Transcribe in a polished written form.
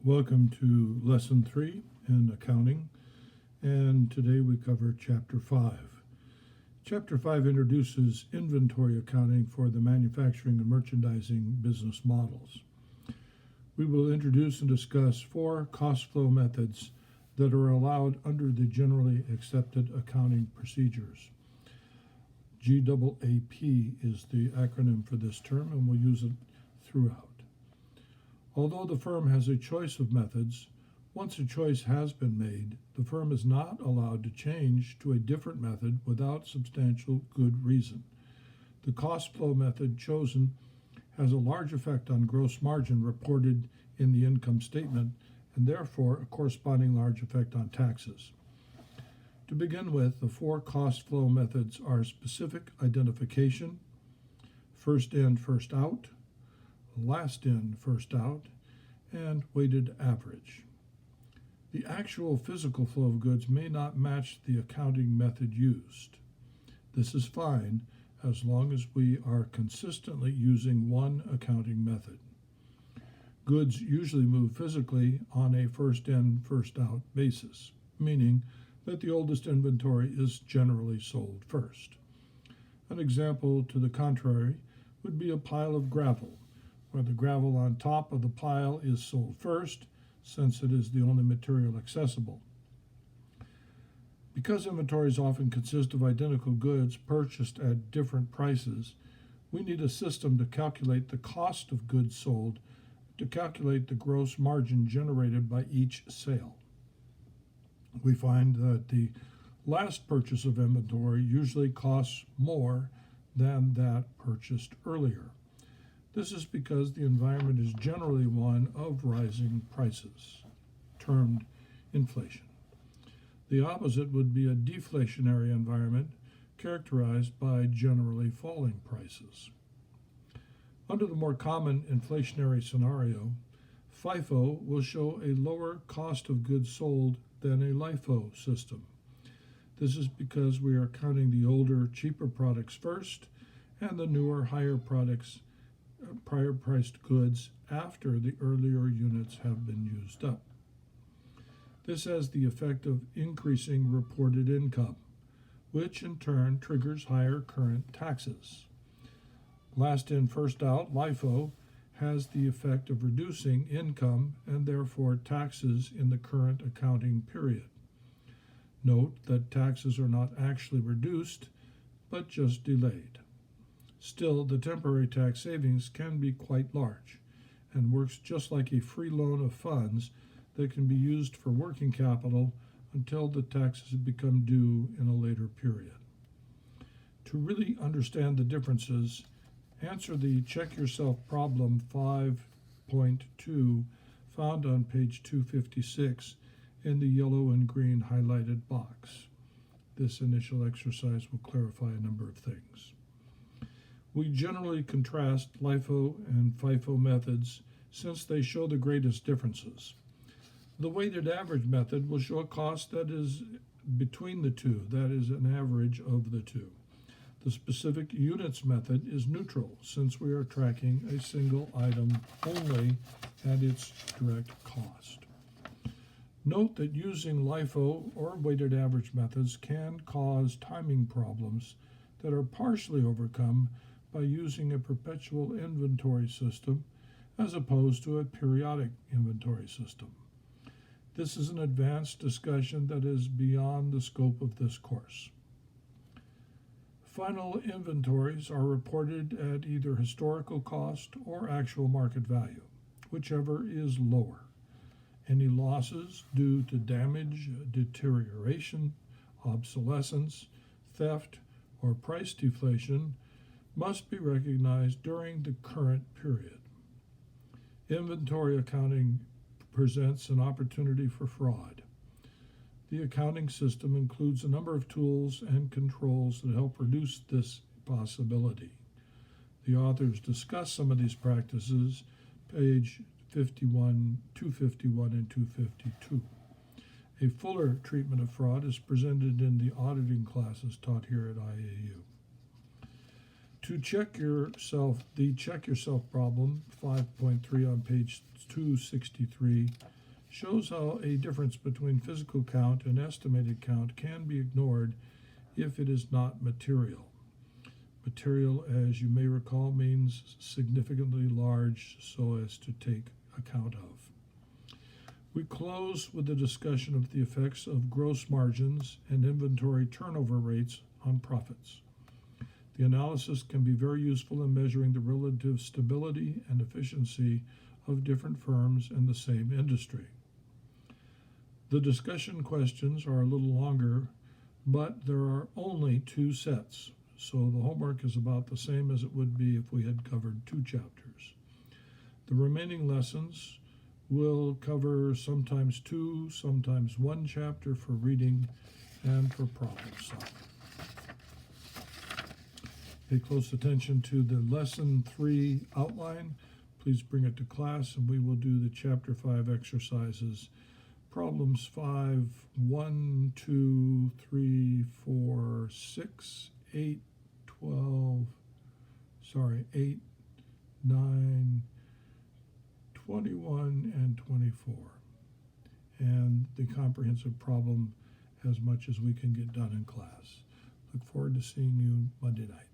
Welcome to Lesson 3 in Accounting, and today we cover Chapter 5. Chapter 5 introduces inventory accounting for the manufacturing and merchandising business models. We will introduce and discuss 4 cost flow methods that are allowed under the generally accepted accounting procedures. GAAP is the acronym for this term, and we'll use it throughout. Although the firm has a choice of methods, once a choice has been made, the firm is not allowed to change to a different method without substantial good reason. The cost flow method chosen has a large effect on gross margin reported in the income statement, and therefore a corresponding large effect on taxes. To begin with, the 4 cost flow methods are specific identification, first in, first out, last in, first out, and weighted average. The actual physical flow of goods may not match the accounting method used. This is fine as long as we are consistently using one accounting method. Goods usually move physically on a first in, first out basis, meaning that the oldest inventory is generally sold first. An example to the contrary would be a pile of gravel, where the gravel on top of the pile is sold first, since it is the only material accessible. Because inventories often consist of identical goods purchased at different prices, we need a system to calculate the cost of goods sold to calculate the gross margin generated by each sale. We find that the last purchase of inventory usually costs more than that purchased earlier. This is because the environment is generally one of rising prices, termed inflation. The opposite would be a deflationary environment characterized by generally falling prices. Under the more common inflationary scenario, FIFO will show a lower cost of goods sold than a LIFO system. This is because we are counting the older, cheaper products first and the newer, prior priced goods after the earlier units have been used up. This has the effect of increasing reported income, which in turn triggers higher current taxes. Last in, first out, LIFO, has the effect of reducing income and therefore taxes in the current accounting period. Note that taxes are not actually reduced, but just delayed. Still, the temporary tax savings can be quite large and works just like a free loan of funds that can be used for working capital until the taxes become due in a later period. To really understand the differences, answer the Check Yourself problem 5.2 found on page 256 in the yellow and green highlighted box. This initial exercise will clarify a number of things. We generally contrast LIFO and FIFO methods since they show the greatest differences. The weighted average method will show a cost that is between the two, that is, an average of the two. The specific units method is neutral since we are tracking a single item only at its direct cost. Note that using LIFO or weighted average methods can cause timing problems that are partially overcome by using a perpetual inventory system as opposed to a periodic inventory system. This is an advanced discussion that is beyond the scope of this course. Final inventories are reported at either historical cost or actual market value, whichever is lower. Any losses due to damage, deterioration, obsolescence, theft, or price deflation must be recognized during the current period. Inventory accounting presents an opportunity for fraud. The accounting system includes a number of tools and controls that help reduce this possibility. The authors discuss some of these practices, page 251 and 252. A fuller treatment of fraud is presented in the auditing classes taught here at IAU. To check yourself, the check yourself problem, 5.3 on page 263, shows how a difference between physical count and estimated count can be ignored if it is not material. Material, as you may recall, means significantly large so as to take account of. We close with a discussion of the effects of gross margins and inventory turnover rates on profits. The analysis can be very useful in measuring the relative stability and efficiency of different firms in the same industry. The discussion questions are a little longer, but there are only 2 sets, so the homework is about the same as it would be if we had covered 2 chapters. The remaining lessons will cover sometimes 2, sometimes 1 chapter for reading and for problem solving. Pay close attention to the lesson 3 outline. Please bring it to class and we will do the chapter 5 exercises. Problems 5, 1, 2, 3, 4, 6, 8, 8, 9, 21, and 24. And the comprehensive problem as much as we can get done in class. Look forward to seeing you Monday night.